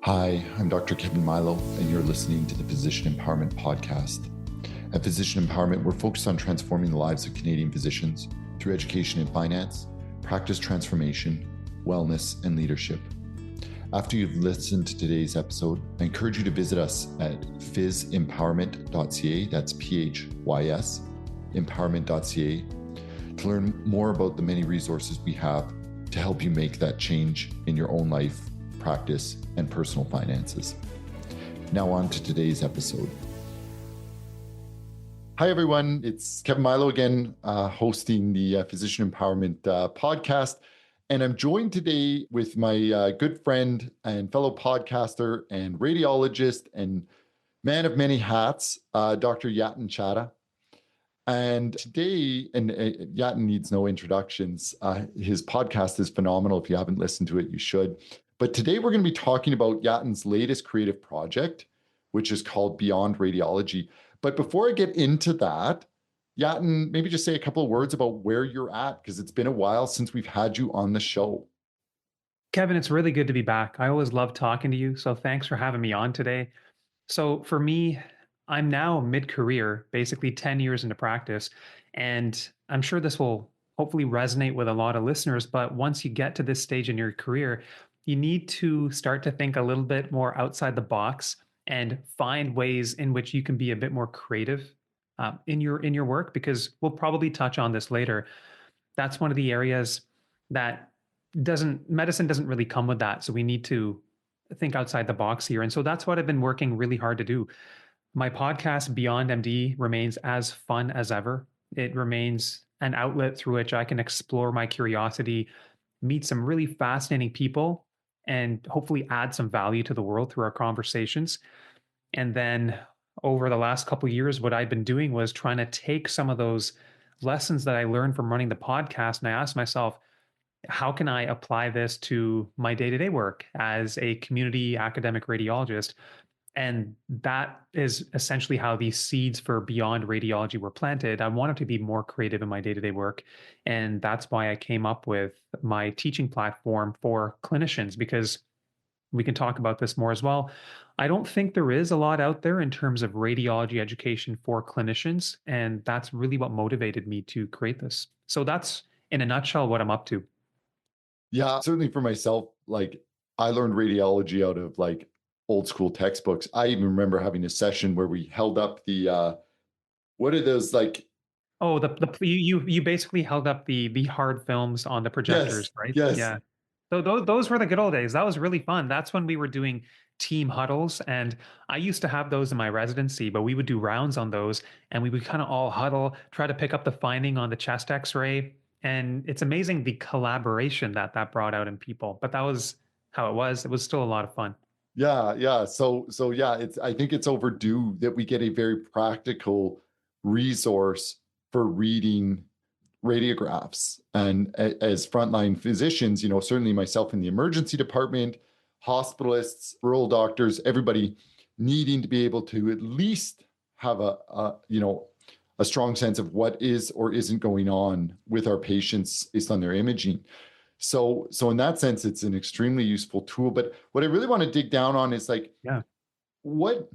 Hi, I'm Dr. Kevin Milo, and you're listening to the Physician Empowerment Podcast. At Physician Empowerment, we're focused on transforming the lives of Canadian physicians through education and finance, practice transformation, wellness, and leadership. After you've listened to today's episode, I encourage you to visit us at phys-empowerment.ca, that's PHYS, empowerment.ca, to learn more about the many resources we have to help you make that change in your own life, practice, and personal finances. Now on to today's episode. Hi, everyone. It's Kevin Milo again, hosting the Physician Empowerment Podcast. And I'm joined today with my good friend and fellow podcaster and radiologist and man of many hats, Dr. Yatin Chadha. And today, and Yatin needs no introductions. His podcast is phenomenal. If you haven't listened to it, you should. But today we're going to be talking about Yatin's latest creative project, which is called Beyond Radiology. But before I get into that, Yatin, maybe just say a couple of words about where you're at, because it's been a while since we've had you on the show. Kevin, it's really good to be back. I always love talking to you. So thanks for having me on today. So for me, I'm now mid-career, basically 10 years into practice. And I'm sure this will hopefully resonate with a lot of listeners. But once you get to this stage in your career, you need to start to think a little bit more outside the box and find ways in which you can be a bit more creative in your work, because we'll probably touch on this later. That's one of the areas that medicine doesn't really come with that. So we need to think outside the box here. And so that's what I've been working really hard to do. My podcast, Beyond MD, remains as fun as ever. It remains an outlet through which I can explore my curiosity, meet some really fascinating people, and hopefully add some value to the world through our conversations. And then over the last couple of years, what I've been doing was trying to take some of those lessons that I learned from running the podcast, and I asked myself, how can I apply this to my day-to-day work as a community academic radiologist? And that is essentially how these seeds for Beyond Radiology were planted. I wanted to be more creative in my day-to-day work. And that's why I came up with my teaching platform for clinicians, because we can talk about this more as well. I don't think there is a lot out there in terms of radiology education for clinicians. And that's really what motivated me to create this. So that's in a nutshell what I'm up to. Yeah, certainly for myself, like I learned radiology out of like old school textbooks. I even remember having a session where we held up the what are those like? Oh, you basically held up the hard films on the Yes, projectors, right? yes. Yeah. So those were the good old days. That was really fun. That's when we were doing team huddles, and I used to have those in my residency, but we would do rounds on those, and we would kind of all huddle, try to pick up the finding on the chest X-ray, and it's amazing the collaboration that brought out in people. But that was how it was. It was still a lot of fun. Yeah, yeah. So yeah, I think it's overdue that we get a very practical resource for reading radiographs. And as frontline physicians, certainly myself in the emergency department, hospitalists, rural doctors, everybody needing to be able to at least have a strong sense of what is or isn't going on with our patients based on their imaging. So in that sense, it's an extremely useful tool. But what I really want to dig down on is like, Yeah. what,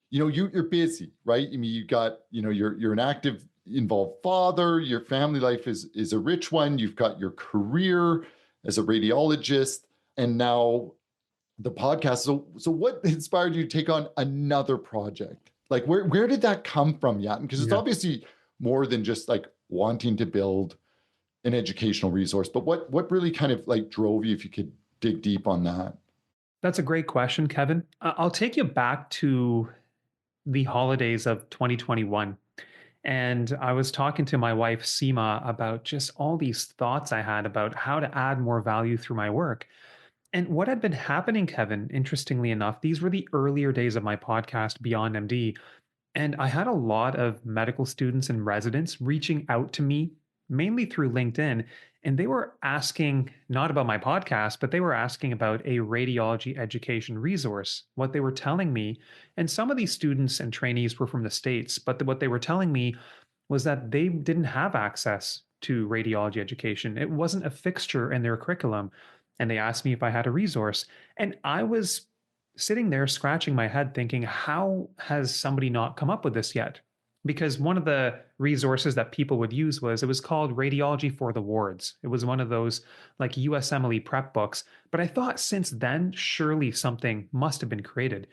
you're busy, right? I mean, you got, you're an active, involved father, your family life is a rich one. You've got your career as a radiologist, and now the podcast. So what inspired you to take on another project? Like where did that come from, Yatin? Because it's Yeah. obviously more than just like wanting to build an educational resource, but what really kind of like drove you, if you could dig deep on that? That's a great question, Kevin. I'll take you back to the holidays of 2021. And I was talking to my wife, Seema, about just all these thoughts I had about how to add more value through my work. And what had been happening, Kevin, interestingly enough, these were the earlier days of my podcast, Beyond MD. And I had a lot of medical students and residents reaching out to me, mainly through LinkedIn. And they were asking not about my podcast, but they were asking about a radiology education resource. What they were telling me, and some of these students and trainees were from the States, but what they were telling me was that they didn't have access to radiology education. It wasn't a fixture in their curriculum. and they asked me if I had a resource. And I was sitting there scratching my head thinking, how has somebody not come up with this yet? Because one of the resources that people would use was it was called Radiology for the Wards. It was one of those like USMLE prep books. But I thought since then, surely something must have been created.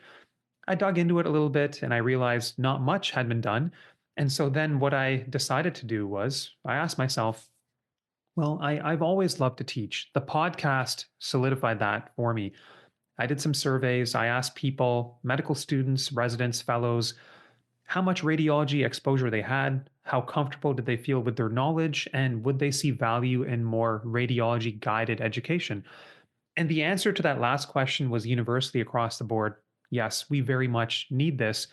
I dug into it a little bit and I realized not much had been done. And so then what I decided to do was I asked myself, well, I've always loved to teach. The podcast solidified that for me. I did some surveys. I asked people, medical students, residents, fellows, how much radiology exposure they had, how comfortable did they feel with their knowledge, and would they see value in more radiology guided education? And the answer to that last question was universally across the board yes, we very much need this.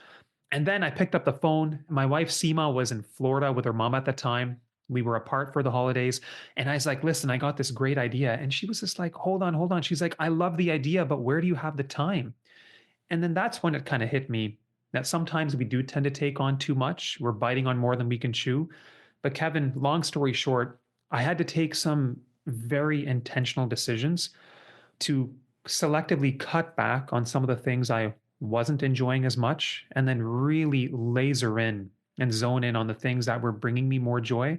And then I picked up the phone. My wife, Seema, was in Florida with her mom at the time. We were apart for the holidays. And I was like, listen, I got this great idea. And she was just like, hold on, hold on. She's like, I love the idea, but where do you have the time? And then that's when it kind of hit me that sometimes we do tend to take on too much. We're biting on more than we can chew. But Kevin, long story short, I had to take some very intentional decisions to selectively cut back on some of the things I wasn't enjoying as much, and then really laser in and zone in on the things that were bringing me more joy.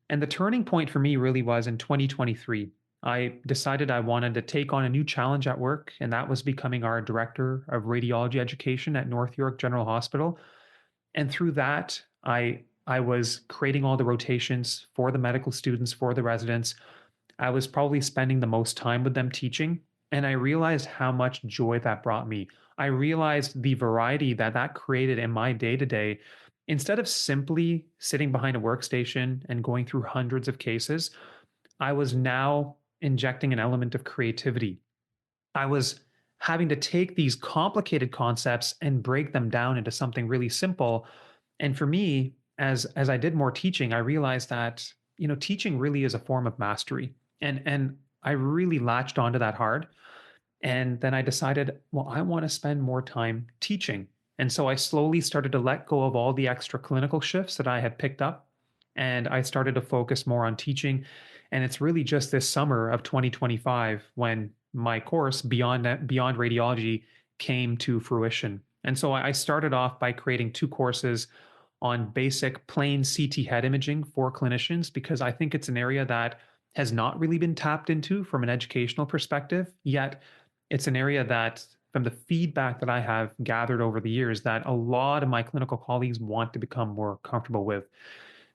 And the turning point for me really was in 2023. I decided I wanted to take on a new challenge at work, and that was becoming our director of radiology education at North York General Hospital. And through that, I was creating all the rotations for the medical students, for the residents. I was probably spending the most time with them teaching, and I realized how much joy that brought me. I realized the variety that that created in my day to day. Instead of simply sitting behind a workstation and going through hundreds of cases, I was now injecting an element of creativity. I was having to take these complicated concepts and break them down into something really simple. And for me, as I did more teaching, I realized that, teaching really is a form of mastery. And I really latched onto that hard. And then I decided, well, I want to spend more time teaching. And so I slowly started to let go of all the extra clinical shifts that I had picked up. And I started to focus more on teaching. And it's really just this summer of 2025 when my course, Beyond Radiology, came to fruition. And so I started off by creating two courses on basic plain CT head imaging for clinicians, because I think it's an area that has not really been tapped into from an educational perspective. Yet it's an area that, from the feedback that I have gathered over the years, that a lot of my clinical colleagues want to become more comfortable with.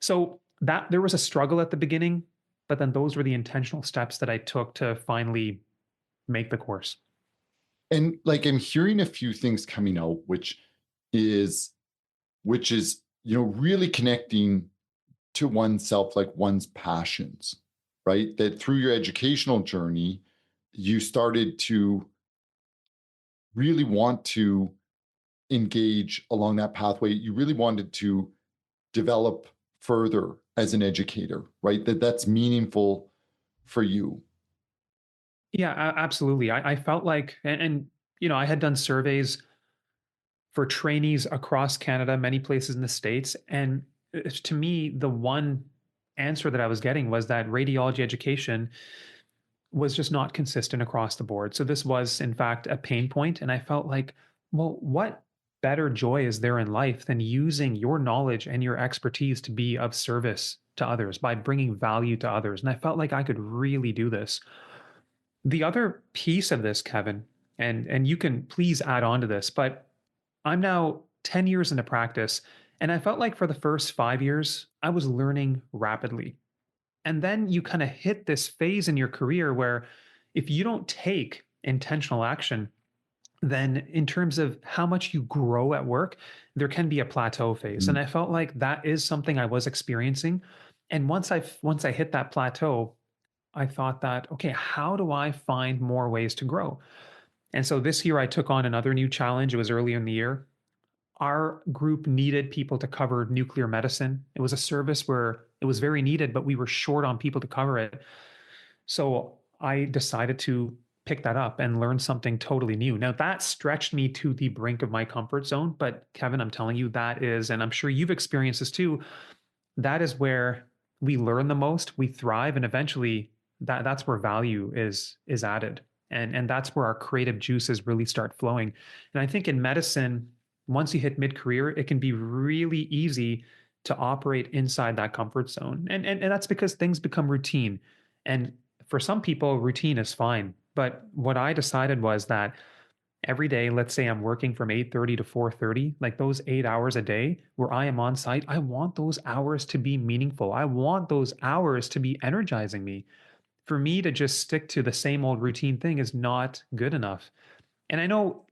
So that there was a struggle at the beginning, but then those were the intentional steps that I took to finally make the course. And like I'm hearing a few things coming out, is which is really connecting to oneself, like one's passions, right? That through your educational journey, you started to really want to engage along that pathway. You really wanted to develop further as an educator, right? That's meaningful for you. Yeah, absolutely. I felt like, I had done surveys for trainees across Canada, many places in the States. And to me, the one answer that I was getting was that radiology education was just not consistent across the board. So this was, in fact, a pain point. And I felt like, well, what better joy is there in life than using your knowledge and your expertise to be of service to others by bringing value to others? And I felt like I could really do this. The other piece of this, Kevin, and you can please add on to this, but I'm now 10 years into practice, and I felt like for the first 5 years, I was learning rapidly. And then you kind of hit this phase in your career where if you don't take intentional action, then in terms of how much you grow at work, there can be a plateau phase. And Mm. I felt like that is something I was experiencing. And once I hit that plateau, I thought that, okay, how do I find more ways to grow? And so this year I took on another new challenge. It was earlier in the year. Our group needed people to cover nuclear medicine. It was a service where it was very needed, but we were short on people to cover it. So I decided to pick that up and learn something totally new. Now, that stretched me to the brink of my comfort zone. But Kevin, I'm telling you, that is, and I'm sure you've experienced this too, that is where we learn the most, we thrive, and eventually that's where value is added. And that's where our creative juices really start flowing. And I think in medicine, once you hit mid-career, it can be really easy to operate inside that comfort zone. And that's because things become routine. And for some people, routine is fine. But what I decided was that every day, let's say I'm working from 8:30 to 4:30, like those 8 hours a day where I am on site, I want those hours to be meaningful. I want those hours to be energizing me. For me to just stick to the same old routine thing is not good enough. And I know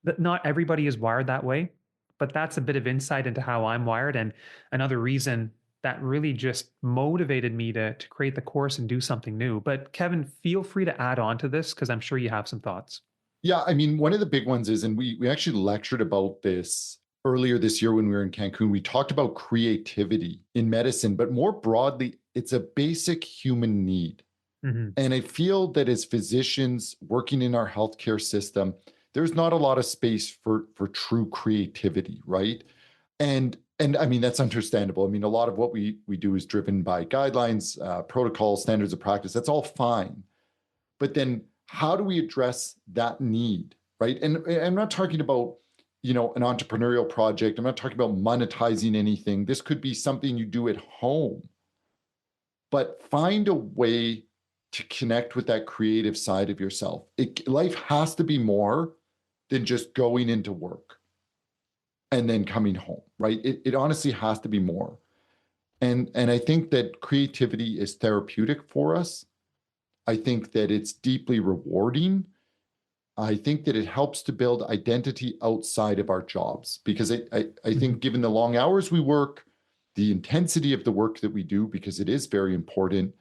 that not everybody is wired that way, but that's a bit of insight into how I'm wired, and another reason that really just motivated me to create the course and do something new. But Kevin, feel free to add on to this because I'm sure you have some thoughts. Yeah, I mean, one of the big ones is, and we actually lectured about this earlier this year when we were in Cancun. We talked about creativity in medicine, but more broadly, it's a basic human need. Mhm. And I feel that as physicians working in our healthcare system, there's not a lot of space for true creativity, right? And I mean that's understandable. I mean, a lot of what we do is driven by guidelines, protocols, standards of practice. That's all fine. But then how do we address that need, right? And I'm not talking about, an entrepreneurial project. I'm not talking about monetizing anything. This could be something you do at home, but find a way to connect with that creative side of yourself. Life has to be more than just going into work and then coming home, right? It honestly has to be more. And I think that creativity is therapeutic for us. I think that it's deeply rewarding. I think that it helps to build identity outside of our jobs because I think Mhm. given the long hours we work, the intensity of the work that we do, because it is very important,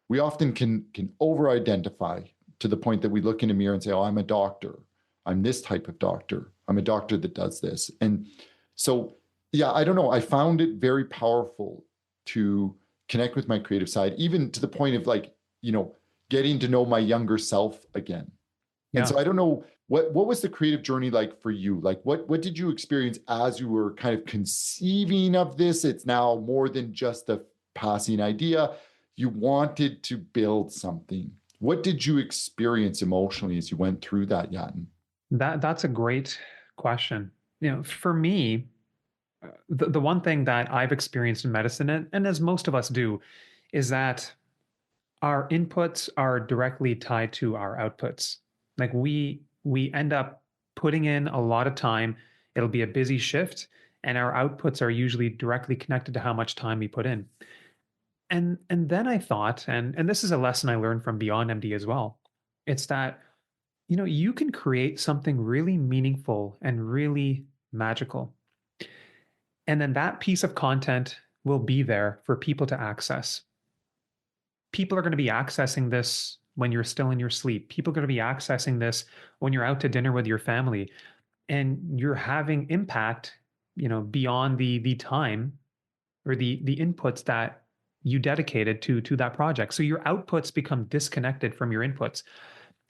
we often can over-identify to the point that we look in a mirror and say, oh, I'm a doctor. I'm this type of doctor. I'm a doctor that does this. And so, yeah, I don't know. I found it very powerful to connect with my creative side, even to the point of like, getting to know my younger self again. And Yeah. so I don't know what was the creative journey like for you? Like what did you experience as you were kind of conceiving of this? It's now more than just a passing idea. You wanted to build something. What did you experience emotionally as you went through that, Yatin? That's a great question. For me, the one thing that I've experienced in medicine, and as most of us do, is that our inputs are directly tied to our outputs. Like we end up putting in a lot of time. It'll be a busy shift, and our outputs are usually directly connected to how much time we put in. And then I thought, and this is a lesson I learned from Beyond MD as well. It's that you can create something really meaningful and really magical. And then that piece of content will be there for people to access. People are going to be accessing this when you're still in your sleep. People are going to be accessing this when you're out to dinner with your family, and you're having impact, beyond the time or the inputs that you dedicated to that project. So your outputs become disconnected from your inputs.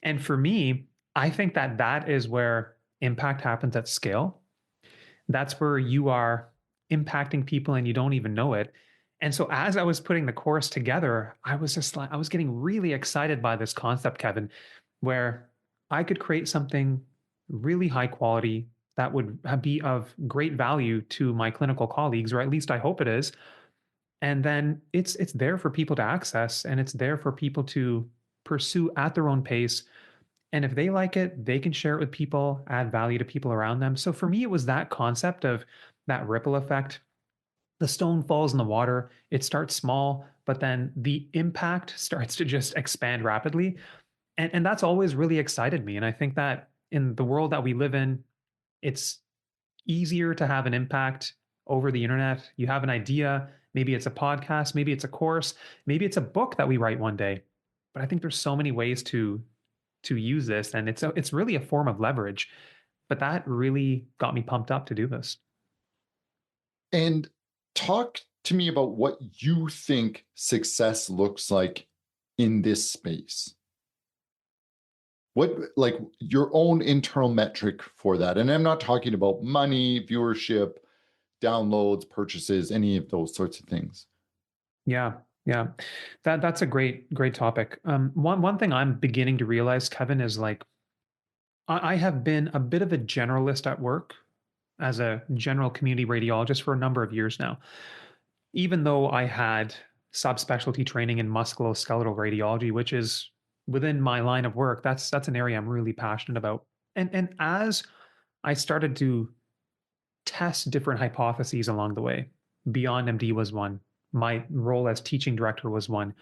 And for me, I think that that is where impact happens at scale. That's where you are impacting people and you don't even know it. And so as I was putting the course together, I was just like, I was getting really excited by this concept, Kevin, where I could create something really high quality that would be of great value to my clinical colleagues, or at least I hope it is. And then it's there for people to access, and it's there for people to pursue at their own pace. And if they like it, they can share it with people, add value to people around them. So for me, it was that concept of that ripple effect. The stone falls in the water, it starts small, but then the impact starts to just expand rapidly. And that's always really excited me. And I think that in the world that we live in, it's easier to have an impact over the internet. You have an idea, maybe it's a podcast, maybe it's a course, maybe it's a book that we write one day. But I think there's so many ways to use this, and it's really a form of leverage. But that really got me pumped up to do this. And talk to me about what you think success looks like in this space. What, like, your own internal metric for that? And I'm not talking about money, viewership, downloads, purchases, any of those sorts of things. Yeah. Yeah, that's a great topic. One thing I'm beginning to realize, Kevin, is like I have been a bit of a generalist at work as a general community radiologist for a number of years now. Even though I had subspecialty training in musculoskeletal radiology, which is within my line of work, that's an area I'm really passionate about. And as I started to test different hypotheses along the way, Beyond MD was one. My role as teaching director was one.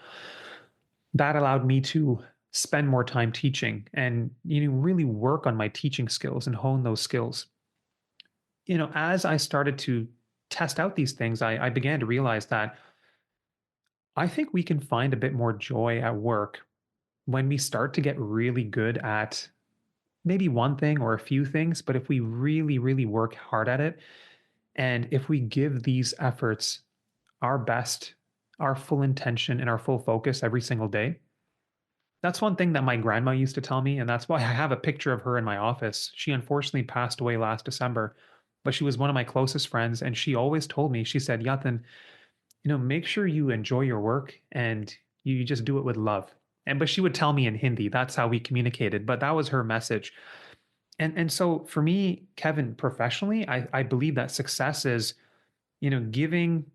That allowed me to spend more time teaching and really work on my teaching skills and hone those skills. As I started to test out these things, I began to realize that I think we can find a bit more joy at work when we start to get really good at maybe one thing or a few things, but if we really, really work hard at it, and if we give these efforts our best, our full intention, and our full focus every single day, that's one thing that my grandma used to tell me. And that's why I have a picture of her in my office. She unfortunately passed away last December, but she was one of my closest friends. And she always told me, she said, Yatin, make sure you enjoy your work and you just do it with love. But she would tell me in Hindi. That's how we communicated. But that was her message. And so for me, Kevin, professionally, I believe that success is, giving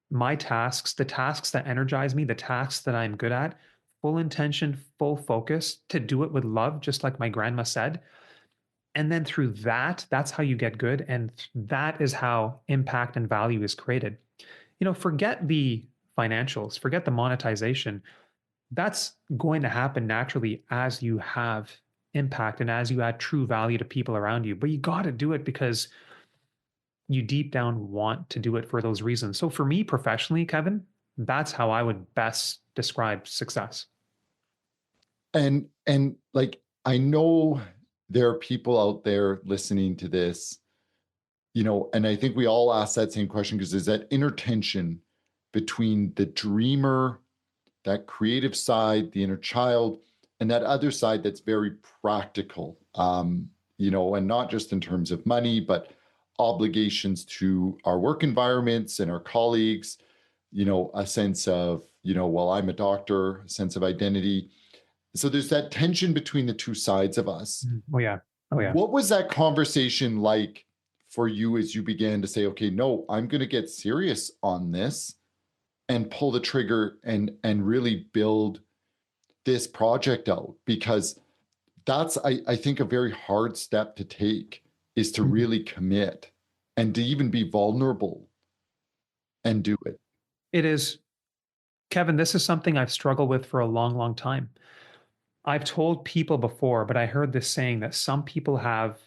my tasks, the tasks that energize me, the tasks that I'm good at, full intention, full focus to do it with love, just like my grandma said. And then through that, that's how you get good. And that is how impact and value is created. Forget the financials, forget the monetization. That's going to happen naturally as you have impact and as you add true value to people around you. But you got to do it because you deep down want to do it for those reasons. So for me professionally, Kevin, that's how I would best describe success. And like, I know there are people out there listening to this, and I think we all ask that same question because there's that inner tension between the dreamer, that creative side, the inner child, and that other side that's very practical, and not just in terms of money, but obligations to our work environments and our colleagues, a sense of, well, I'm a doctor, a sense of identity. So there's that tension between the two sides of us. Oh yeah. Oh yeah. What was that conversation like for you as you began to say, okay, no, I'm going to get serious on this and pull the trigger and really build this project out? Because that's, I think, a very hard step to take, is to really commit and to even be vulnerable and do it. It is, Kevin, this is something I've struggled with for a long, long time. I've told people before, but I heard this saying that some people have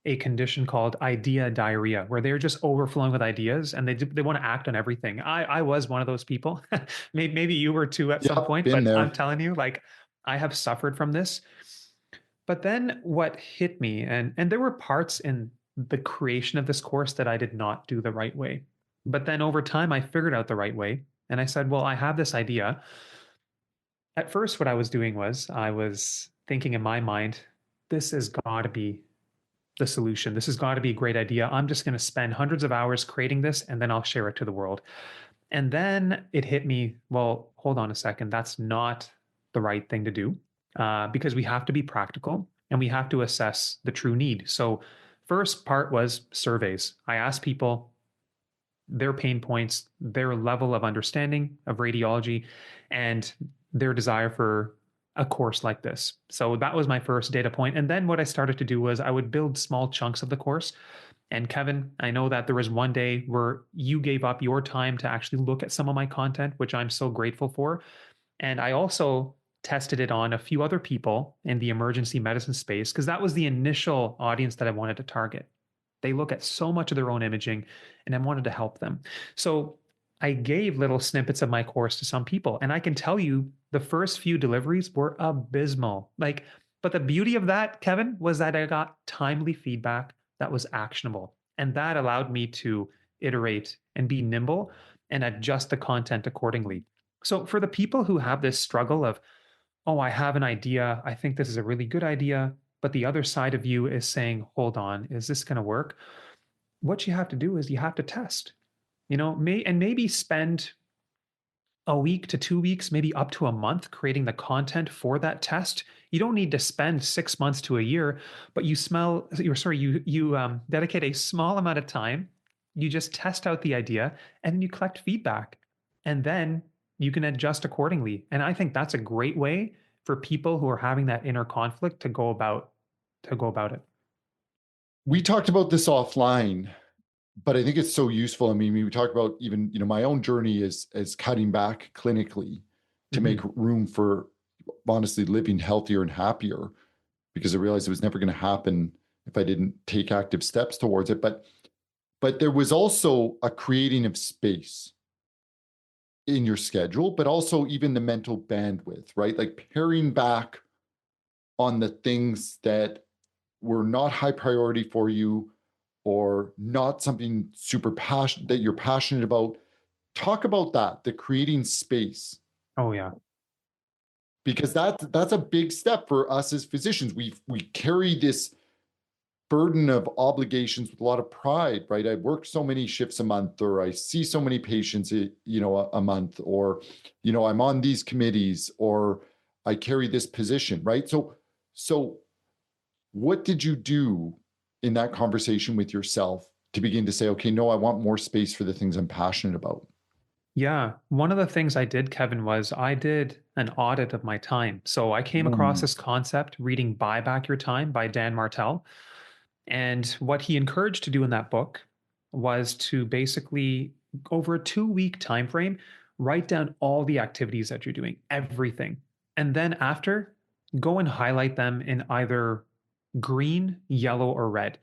a condition called idea diarrhea, where they're just overflowing with ideas and they want to act on everything. I was one of those people. Maybe you were too at some Yep, point, been but there. I'm telling you, like I have suffered from this. But then what hit me, and there were parts in the creation of this course that I did not do the right way. But then over time, I figured out the right way. And I said, well, I have this idea. At first, what I was doing was I was thinking in my mind, this has got to be the solution. This has got to be a great idea. I'm just going to spend hundreds of hours creating this and then I'll share it to the world. And then it hit me, well, hold on a second. That's not the right thing to do, because we have to be practical and we have to assess the true need. So, first part was surveys. I asked people their pain points, their level of understanding of radiology, and their desire for a course like this. So that was my first data point. And then what I started to do was I would build small chunks of the course. And Kevin, I know that there was one day where you gave up your time to actually look at some of my content, which I'm so grateful for. And I also tested it on a few other people in the emergency medicine space because that was the initial audience that I wanted to target. They look at so much of their own imaging, and I wanted to help them. So I gave little snippets of my course to some people. And I can tell you the first few deliveries were abysmal. But the beauty of that, Kevin, was that I got timely feedback that was actionable. And that allowed me to iterate and be nimble and adjust the content accordingly. So for the people who have this struggle of, oh, I have an idea, I think this is a really good idea, but the other side of you is saying, hold on, is this going to work? What you have to do is you have to test, maybe spend a week to 2 weeks, maybe up to a month creating the content for that test. You don't need to spend 6 months to a year, but you dedicate a small amount of time. You just test out the idea and then you collect feedback. And then you can adjust accordingly. And I think that's a great way for people who are having that inner conflict to go about it. We talked about this offline, but I think it's so useful. I mean, we talked about even, my own journey is cutting back clinically to make Mhm. room for honestly living healthier and happier, because I realized it was never going to happen if I didn't take active steps towards it. But there was also a creating of space in your schedule, but also even the mental bandwidth, right? Like paring back on the things that were not high priority for you or not something super passionate that you're passionate about. Talk about that, the creating space, Oh, yeah. because that's a big step for us as physicians. We carry this burden of obligations with a lot of pride, right? I work so many shifts a month, or I see so many patients, a month, or, I'm on these committees, or I carry this position, right? So what did you do in that conversation with yourself to begin to say, okay, no, I want more space for the things I'm passionate about? Yeah. One of the things I did, Kevin, was I did an audit of my time. So I came across Ooh, this concept reading Buy Back Your Time by Dan Martell. And what he encouraged to do in that book was to basically, over a 2 week time frame, write down all the activities that you're doing, everything. And then after, go and highlight them in either green, yellow, or red.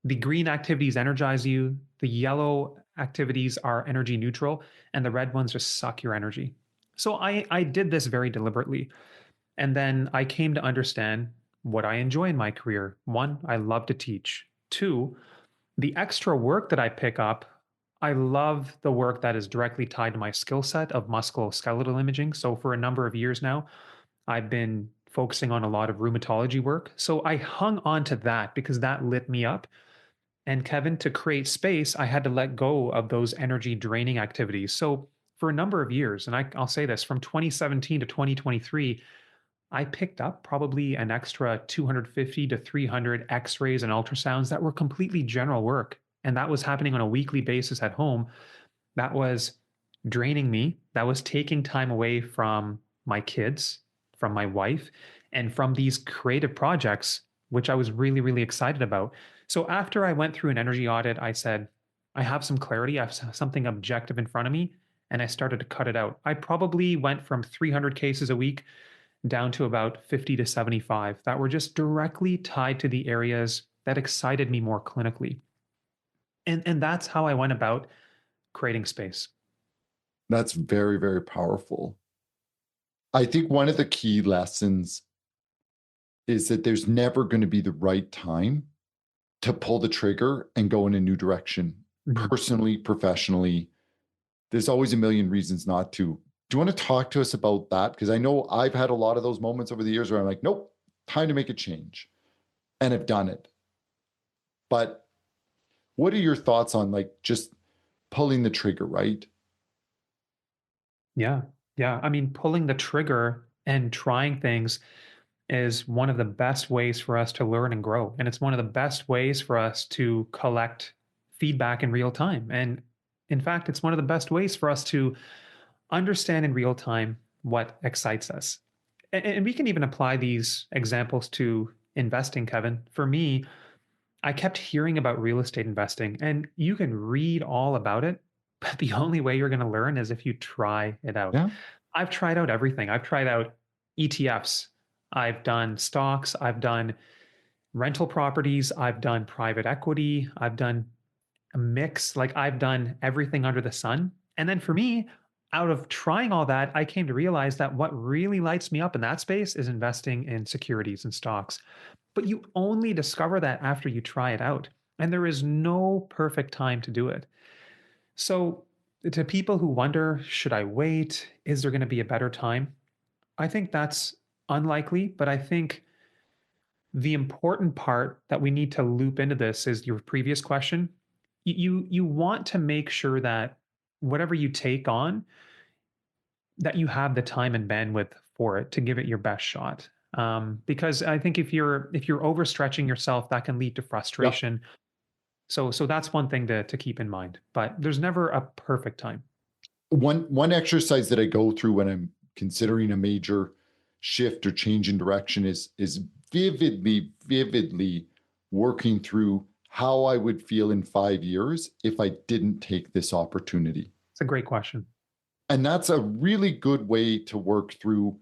The green activities energize you, the yellow activities are energy neutral, and the red ones just suck your energy. So I did this very deliberately. And then I came to understand what I enjoy in my career. One, I love to teach. Two, the extra work that I pick up, I love the work that is directly tied to my skill set of musculoskeletal imaging. So for a number of years now, I've been focusing on a lot of rheumatology work. So I hung on to that because that lit me up. And Kevin, to create space, I had to let go of those energy draining activities. So for a number of years, and I'll say this from 2017 to 2023, I picked up probably an extra 250 to 300 x rays and ultrasounds that were completely general work. And that was happening on a weekly basis at home. That was draining me. That was taking time away from my kids, from my wife, and from these creative projects, which I was really, really excited about. So after I went through an energy audit, I said, I have some clarity, I have something objective in front of me, and I started to cut it out. I probably went from 300 cases a week down to about 50 to 75 that were just directly tied to the areas that excited me more clinically. And that's how I went about creating space. that's very, very powerful. I think one of the key lessons is that there's never going to be the right time to pull the trigger and go in a new direction, Mhm. personally, professionally. There's always a million reasons not to. Do you want to talk to us about that? Because I know I've had a lot of those moments over the years where I'm like, nope, time to make a change. And I've done it. But what are your thoughts on like just pulling the trigger, right? Yeah. Yeah. I mean, pulling the trigger and trying things is one of the best ways for us to learn and grow. And it's one of the best ways for us to collect feedback in real time. And in fact, it's one of the best ways for us to understand in real time what excites us. And we can even apply these examples to investing, Kevin. For me, I kept hearing about real estate investing, and you can read all about it, but the only way you're going to learn is if you try it out. Yeah. I've tried out everything. I've tried out ETFs, I've done stocks, I've done rental properties, I've done private equity, I've done a mix. Like I've done everything under the sun. And then for me, out of trying all that, I came to realize that what really lights me up in that space is investing in securities and stocks. But you only discover that after you try it out. And there is no perfect time to do it. So, to people who wonder, should I wait? Is there going to be a better time? I think that's unlikely, but I think the important part that we need to loop into this is your previous question. You want to make sure that whatever you take on, that you have the time and bandwidth for it to give it your best shot. Because I think if you're overstretching yourself, that can lead to Yeah. frustration. So that's one thing to keep in mind. But there's never a perfect time. One exercise that I go through when I'm considering a major shift or change in direction is vividly working through how I would feel in 5 years if I didn't take this opportunity. It's a great question. And that's a really good way to work through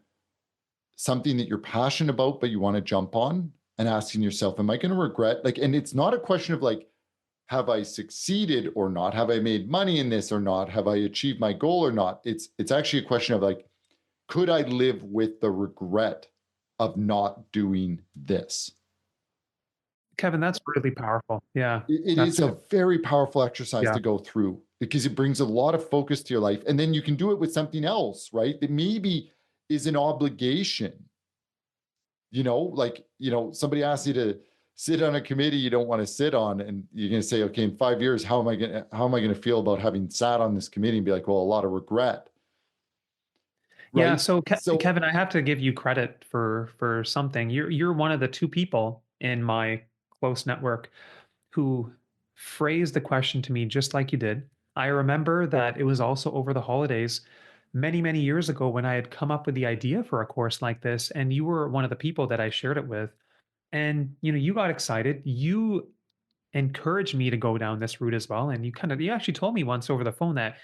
something that you're passionate about, but you want to jump on, and asking yourself, am I going to regret? Like, and it's not a question of like, have I succeeded or not? Have I made money in this or not? Have I achieved my goal or not? It's actually a question of like, could I live with the regret of not doing this? Kevin, that's really powerful. Yeah. It That's is a very powerful exercise yeah. to go through because it brings a lot of focus to your life. And then you can do it with something else, right? That maybe is an obligation. Somebody asks you to sit on a committee you don't want to sit on, and you're going to say, okay, in 5 years, how am I going to feel about having sat on this committee? And be like, well, a lot of regret, Yeah, right? so So, Kevin, I have to give you credit for something. You're one of the two people in my close network who phrased the question to me just like you did. I remember that it was also over the holidays many, many years ago when I had come up with the idea for a course like this, and you were one of the people that I shared it with. And you got excited. You encouraged me to go down this route as well. And you actually told me once over the phone that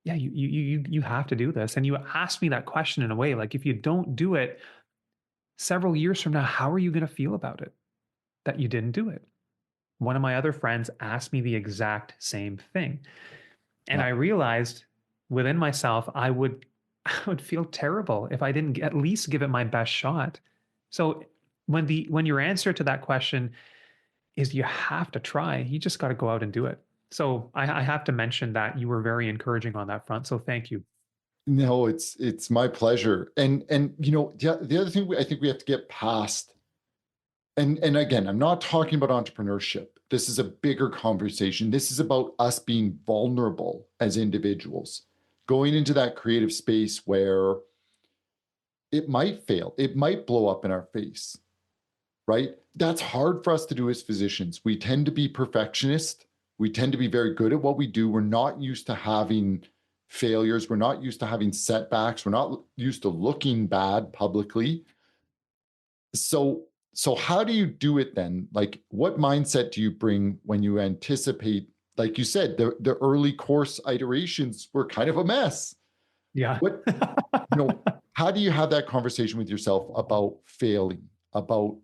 yeah, you have to do this. And you asked me that question in a way like, if you don't do it several years from now, how are you going to feel about it that you didn't do it? One of my other friends asked me the exact same thing. And yeah, I realized within myself, I would feel terrible if I didn't at least give it my best shot. So when your answer to that question is you have to try, you just got to go out and do it. So I have to mention that you were very encouraging on that front. So thank you. no, it's my pleasure. And the other thing I think we have to get past, and again, I'm not talking about entrepreneurship. This is a bigger conversation. This is about us being vulnerable as individuals, going into that creative space where it might fail, it might blow up in our face, right? That's hard for us to do as physicians. We tend to be perfectionists. We tend to be very good at what we do. We're not used to having failures. We're not used to having setbacks. We're not used to looking bad publicly. So how do you do it then? Like, what mindset do you bring when you anticipate, like you said, the early course iterations were kind of a mess? Yeah. What, how do you have that conversation with yourself about failing, about,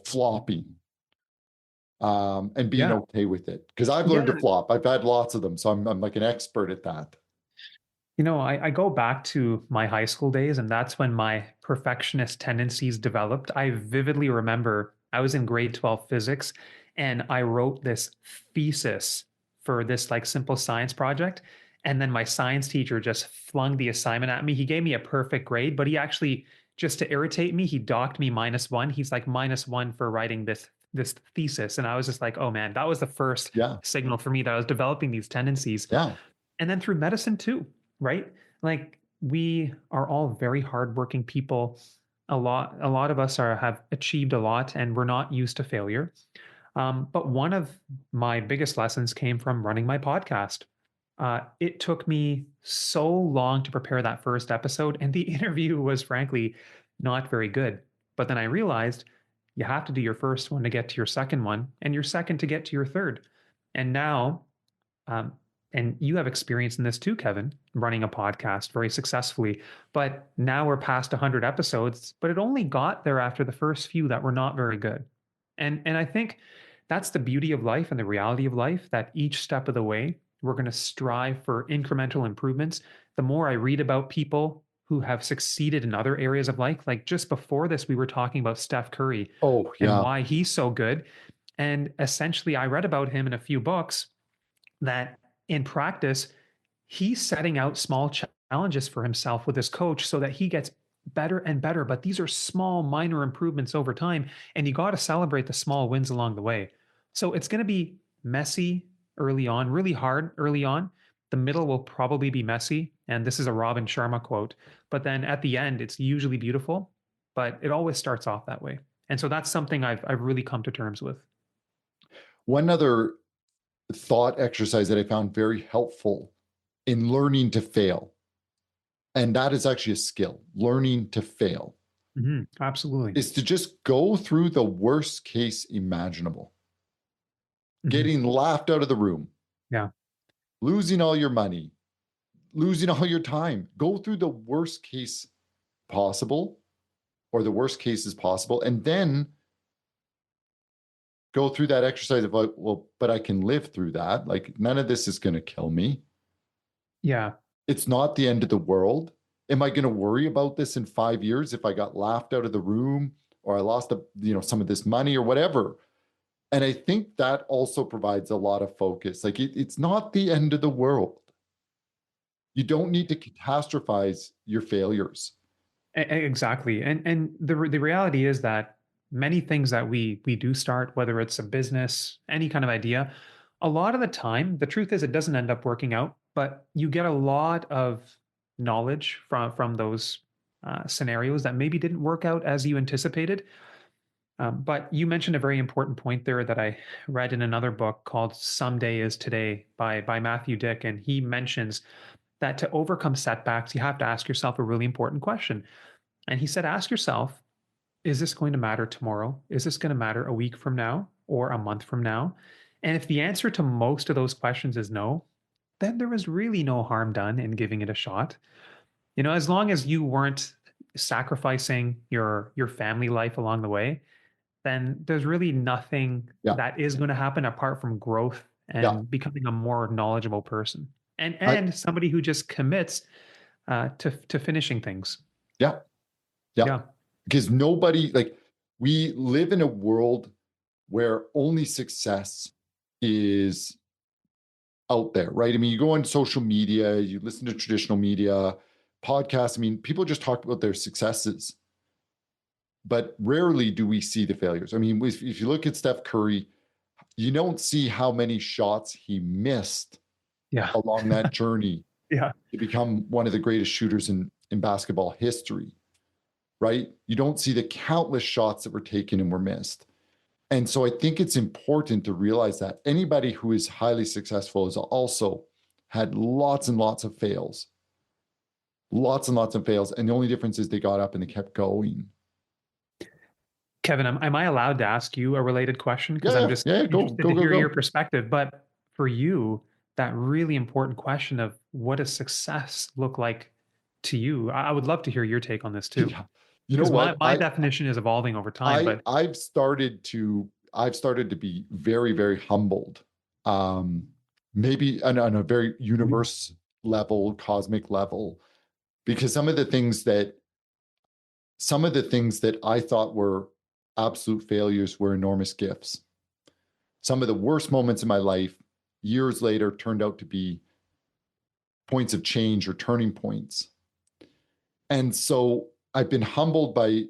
flopping, and being Yeah. okay with it? Because I've learned to Yeah. flop. I've had lots of them. So I'm like an expert at that. I go back to my high school days, and that's when my perfectionist tendencies developed. I vividly remember I was in grade 12 physics, and I wrote this thesis for this like simple science project. And then my science teacher just flung the assignment at me. He gave me a perfect grade, but he actually, just to irritate me, he docked me -1. He's like -1 for writing this thesis. And I was just like, oh man, that was the first Yeah. signal for me that I was developing these tendencies. Yeah. And then through medicine too, right? Like we are all very hardworking people. A lot of us have achieved a lot, and we're not used to failure. But one of my biggest lessons came from running my podcast. It took me so long to prepare that first episode, and the interview was frankly not very good. But then I realized you have to do your first one to get to your second one, and your second to get to your third. And now um, and you have experience in this too, Kevin, running a podcast very successfully. But now we're past 100 episodes, but it only got there after the first few that were not very good. And I think that's the beauty of life and the reality of life, that each step of the way, we're going to strive for incremental improvements. The more I read about people who have succeeded in other areas of life, like just before this, we were talking about Steph Curry Oh, and yeah. why he's so good. And essentially, I read about him in a few books that in practice, he's setting out small challenges for himself with his coach so that he gets better and better. But these are small, minor improvements over time. And you got to celebrate the small wins along the way. So it's going to be messy early on, really hard early on. The middle will probably be messy. And this is a Robin Sharma quote. But then at the end, it's usually beautiful, but it always starts off that way. And so that's something I've really come to terms with. One other thought exercise that I found very helpful in learning to fail, and that is actually a skill, learning to fail, Absolutely. is to just go through the worst case imaginable. Mhm. Getting laughed out of the room, Yeah. losing all your money, losing all your time. Go through the worst case possible, or the worst cases possible, and then go through that exercise of like, well, but I can live through that. Like, none of this is going to kill me. Yeah. It's not the end of the world. Am I going to worry about this in 5 years if I got laughed out of the room or I lost some of this money or whatever? And I think that also provides a lot of focus. Like, it's not the end of the world. You don't need to catastrophize your failures. Exactly. And the reality is that many things that we do start, whether it's a business, any kind of idea, a lot of the time, the truth is it doesn't end up working out, but you get a lot of knowledge from those scenarios that maybe didn't work out as you anticipated. But you mentioned a very important point there that I read in another book called "Someday Is Today" by Matthew Dick, and he mentions that to overcome setbacks, you have to ask yourself a really important question. And he said, ask yourself, is this going to matter tomorrow? Is this going to matter a week from now or a month from now? And if the answer to most of those questions is no, then there is really no harm done in giving it a shot. As long as you weren't sacrificing your family life along the way, then there's really nothing Yeah. that is going to happen apart from growth Yeah. and becoming a more knowledgeable person and I, and somebody who just commits to finishing things. yeah. Yeah. Yeah. Because nobody, like, we live in a world where only success is out there, right? I mean, you go on social media, you listen to traditional media, podcasts. I mean, people just talk about their successes, but rarely do we see the failures. I mean, if you look at Steph Curry, you don't see how many shots he missed Yeah. along that journey Yeah. to become one of the greatest shooters in basketball history, right? You don't see the countless shots that were taken and were missed. And so I think it's important to realize that anybody who is highly successful has also had lots and lots of fails, lots and lots of fails. And the only difference is they got up and they kept going. Kevin, am I allowed to ask you a related question? Because I'm Yeah, just yeah, go, interested go, to go, hear your go. perspective. But for you, that really important question of what does success look like to you? I would love to hear your take on this too. Yeah. You know Because my, what? my definition is evolving over time, but I've started to be very, very humbled. Um, maybe on a very universe level, cosmic level, because some of the things that I thought were absolute failures were enormous gifts. Some of the worst moments in my life, years later, turned out to be points of change or turning points. And so I've been humbled by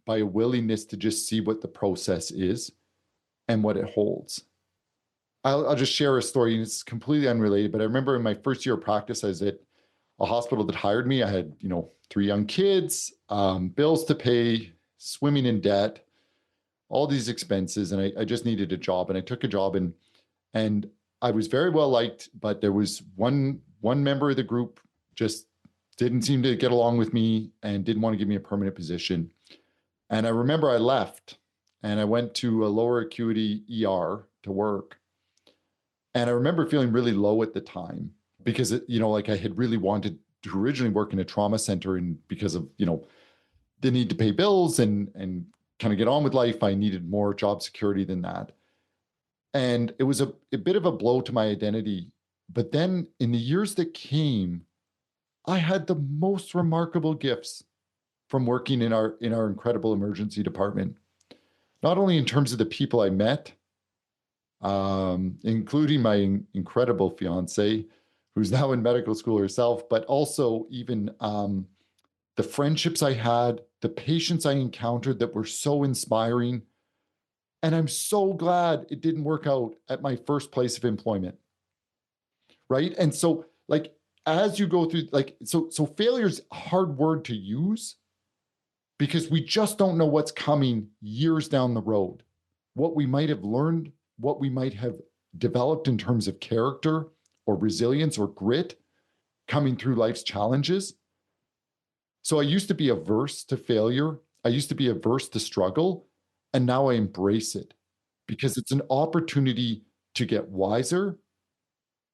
a willingness to just see what the process is and what it holds. I'll just share a story, and it's completely unrelated, but I remember in my first year of practice, I was at a hospital that hired me. I had, 3 young kids, bills to pay, swimming in debt, all these expenses, and I just needed a job. And I took a job, and I was very well liked, but there was one member of the group just didn't seem to get along with me and didn't want to give me a permanent position. And I remember I left and I went to a lower acuity ER to work. And I remember feeling really low at the time because like I had really wanted to originally work in a trauma center, and because of, the need to pay bills and kind of get on with life, I needed more job security than that. And it was a bit of a blow to my identity. But then in the years that came, I had the most remarkable gifts from working in our incredible emergency department. Not only in terms of the people I met, including my incredible fiance, who's now in medical school herself, but also even the friendships I had, the patients I encountered that were so inspiring. And I'm so glad it didn't work out at my first place of employment. Right. And so, like, as you go through, like, so failure's a hard word to use because we just don't know what's coming years down the road, what we might have learned, what we might have developed in terms of character or resilience or grit coming through life's challenges. So I used to be averse to failure. I used to be averse to struggle. And now I embrace it because it's an opportunity to get wiser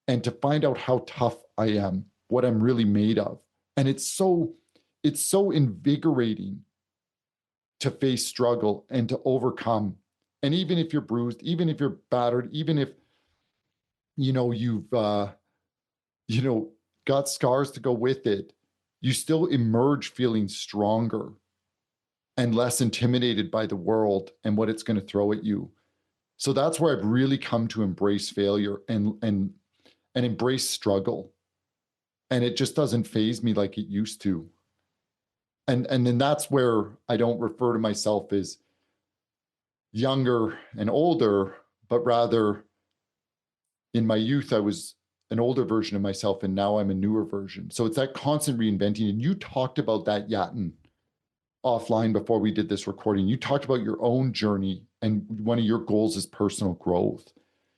and to find out how tough I am, what I'm really made of. And it's so invigorating to face struggle and to overcome. And even if you're bruised, even if you're battered, even if you've got scars to go with it, you still emerge feeling stronger and less intimidated by the world and what it's going to throw at you. So that's where I've really come to embrace failure and embrace struggle. And it just doesn't faze me like it used to. And then that's where I don't refer to myself as younger and older, but rather in my youth, I was an older version of myself, and now I'm a newer version. So it's that constant reinventing. And you talked about that, Yatin, offline before we did this recording. You talked about your own journey, and one of your goals is personal growth.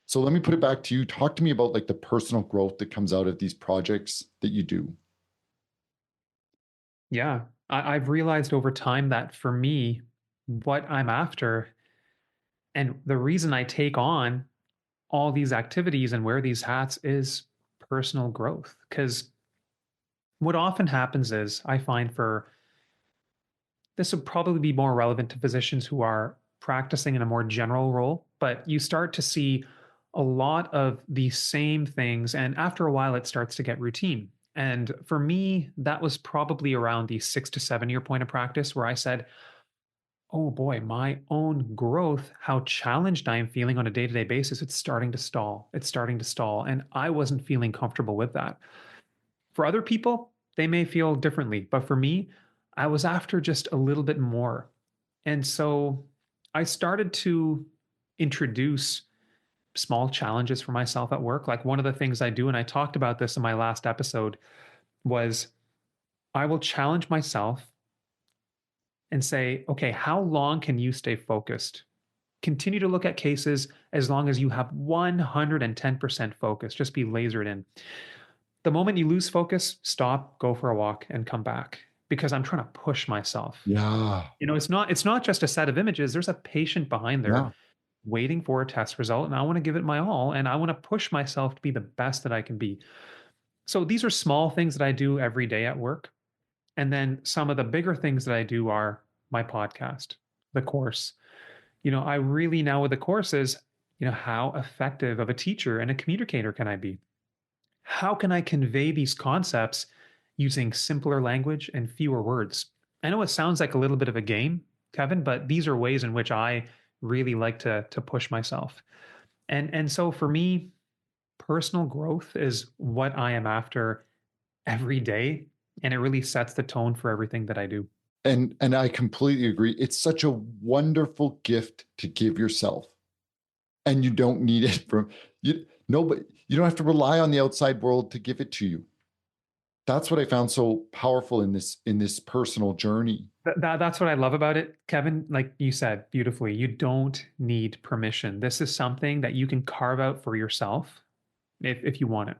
So let me put it back to you. Talk to me about like the personal growth that comes out of these projects that you do. Yeah. I've realized over time that for me, what I'm after and the reason I take on all these activities and wear these hats is personal growth. Because what often happens is I find for this would probably be more relevant to physicians who are practicing in a more general role, but you start to see a lot of the same things. And after a while, it starts to get routine. And for me, that was probably around the 6 to 7 year point of practice where I said, oh boy, my own growth, how challenged I am feeling on a day to day basis, it's starting to stall. It's starting to stall. And I wasn't feeling comfortable with that. For other people, they may feel differently. But for me, I was after just a little bit more. And so I started to introduce small challenges for myself at work. Like one of the things I do, and I talked about this in my last episode, was I will challenge myself and say, okay, how long can you stay focused? Continue to look at cases as long as you have 110% focus. Just be lasered in. The moment you lose focus, stop, go for a walk, and come back because I'm trying to push myself. Yeah. It's not just a set of images. There's a patient behind there Yeah. waiting for a test result, and I want to give it my all, and I want to push myself to be the best that I can be. So these are small things that I do every day at work. And then some of the bigger things that I do are my podcast, the course. I really now with the courses, how effective of a teacher and a communicator can I be? How can I convey these concepts using simpler language and fewer words? I know it sounds like a little bit of a game, Kevin, but these are ways in which I really like to push myself. And so for me, personal growth is what I am after every day, and it really sets the tone for everything that I do. And I completely agree. It's such a wonderful gift to give yourself. And you don't need it from you. Nobody, you don't have to rely on the outside world to give it to you. That's what I found so powerful in this personal journey. That's what I love about it, Kevin. Like you said beautifully, you don't need permission. This is something that you can carve out for yourself if you want it.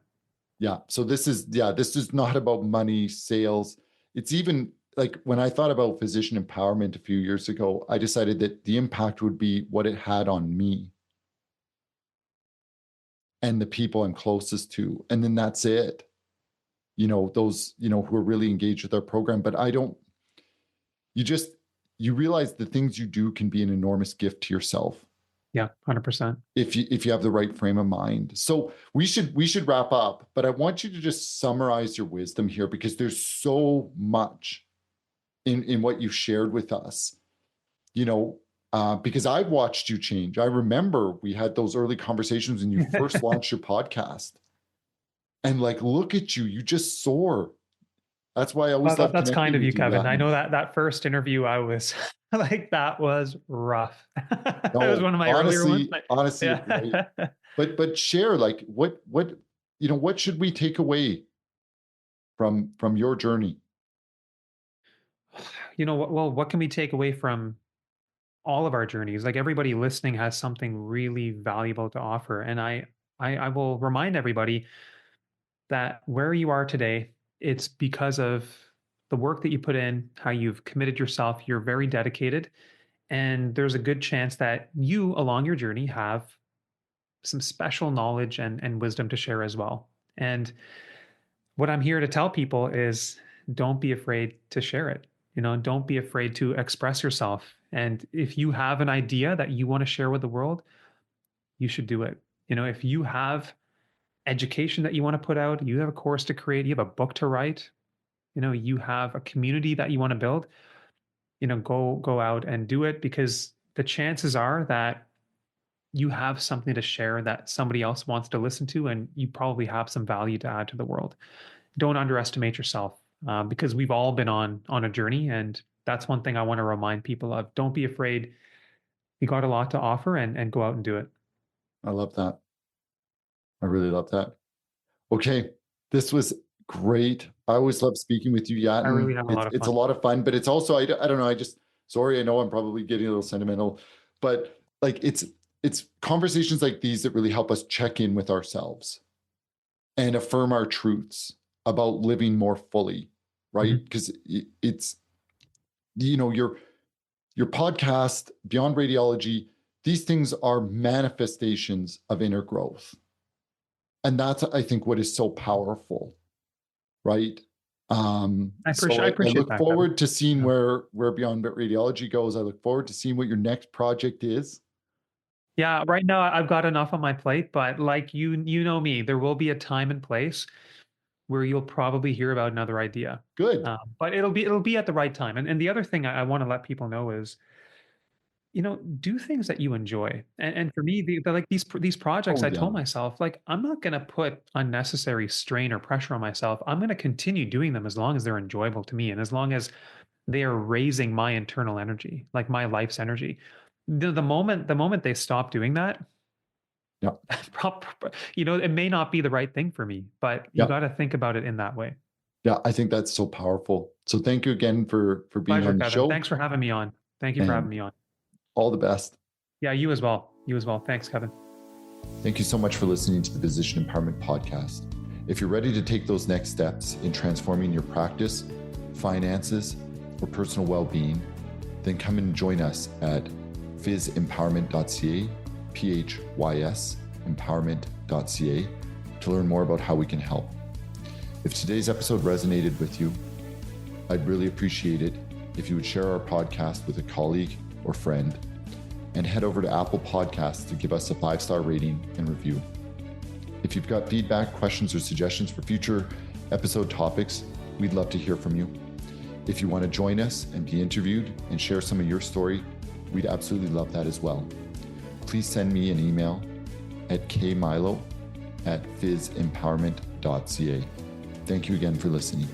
Yeah. So this is not about money, sales. It's even like when I thought about physician empowerment a few years ago, I decided that the impact would be what it had on me and the people I'm closest to. And then that's it. Those, who are really engaged with our program. But you just, you realize the things you do can be an enormous gift to yourself. Yeah, 100%. If you have the right frame of mind. So we should wrap up, but I want you to just summarize your wisdom here because there's so much in what you shared with us. Because I've watched you change. I remember we had those early conversations when you first launched your podcast, and like, look at you, you just soar. That's why I always love That's connecting kind of you, with you. Kevin. I Yeah. know that first interview, I was like, that was rough. It was No, one of my earlier ones. honestly, you're great. Yeah. But share like what should we take away from your journey? What can we take away from all of our journeys? Like everybody listening has something really valuable to offer. And I will remind everybody that where you are today, it's because of the work that you put in, how you've committed yourself, you're very dedicated. And there's a good chance that you, along your journey, have some special knowledge and wisdom to share as well. And what I'm here to tell people is don't be afraid to share it. Don't be afraid to express yourself. And if you have an idea that you want to share with the world, you should do it. If you have education that you want to put out, you have a course to create, you have a book to write, you have a community that you want to build, go out and do it, because the chances are that you have something to share that somebody else wants to listen to, and you probably have some value to add to the world. Don't underestimate yourself, because we've all been on a journey, and that's one thing I want to remind people of. Don't be afraid. You got a lot to offer, and go out and do it. I love that. I really love that. Okay, this was great. I always love speaking with you, I really Yatin. have a lot of It's a fun. lot of fun, but it's also, I don't know, sorry, I know I'm probably getting a little sentimental, but like it's conversations like these that really help us check in with ourselves and affirm our truths about living more fully, right? Because it's, your podcast, Beyond Radiology, these things are manifestations of inner growth. And that's, I think, what is so powerful, right? I So appreciate, I appreciate look that, Kevin. forward to seeing Yeah. where Beyond Radiology goes. I look forward to seeing what your next project is. Yeah, right now I've got enough on my plate, but like you know me, there will be a time and place where you'll probably hear about another idea. Good. But it'll be at the right time. And the other thing I want to let people know is, do things that you enjoy. And for me, like these projects, Oh I yeah. told myself, like, I'm not going to put unnecessary strain or pressure on myself. I'm going to continue doing them as long as they're enjoyable to me, and as long as they are raising my internal energy, like my life's energy. The moment they stop doing that, Yeah. it may not be the right thing for me, but you Yeah. got to think about it in that way. Yeah. I think that's so powerful. So thank you again for being Pleasure, on the Kevin. show, Thanks for having me on. Thank you for having and me on. all the best. Yeah, you as well. You as well. Thanks, Kevin. Thank you so much for listening to the Physician Empowerment Podcast. If you're ready to take those next steps in transforming your practice, finances, or personal well-being, then come and join us at phys-empowerment.ca, PHYS empowerment.ca, to learn more about how we can help. If today's episode resonated with you, I'd really appreciate it if you would share our podcast with a colleague or friend, and head over to Apple Podcasts to give us a 5-star rating and review. If you've got feedback, questions, or suggestions for future episode topics, we'd love to hear from you. If you want to join us and be interviewed and share some of your story, we'd absolutely love that as well. Please send me an email at kmilo@phys-empowerment.ca. Thank you again for listening.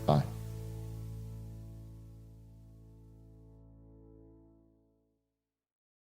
Bye.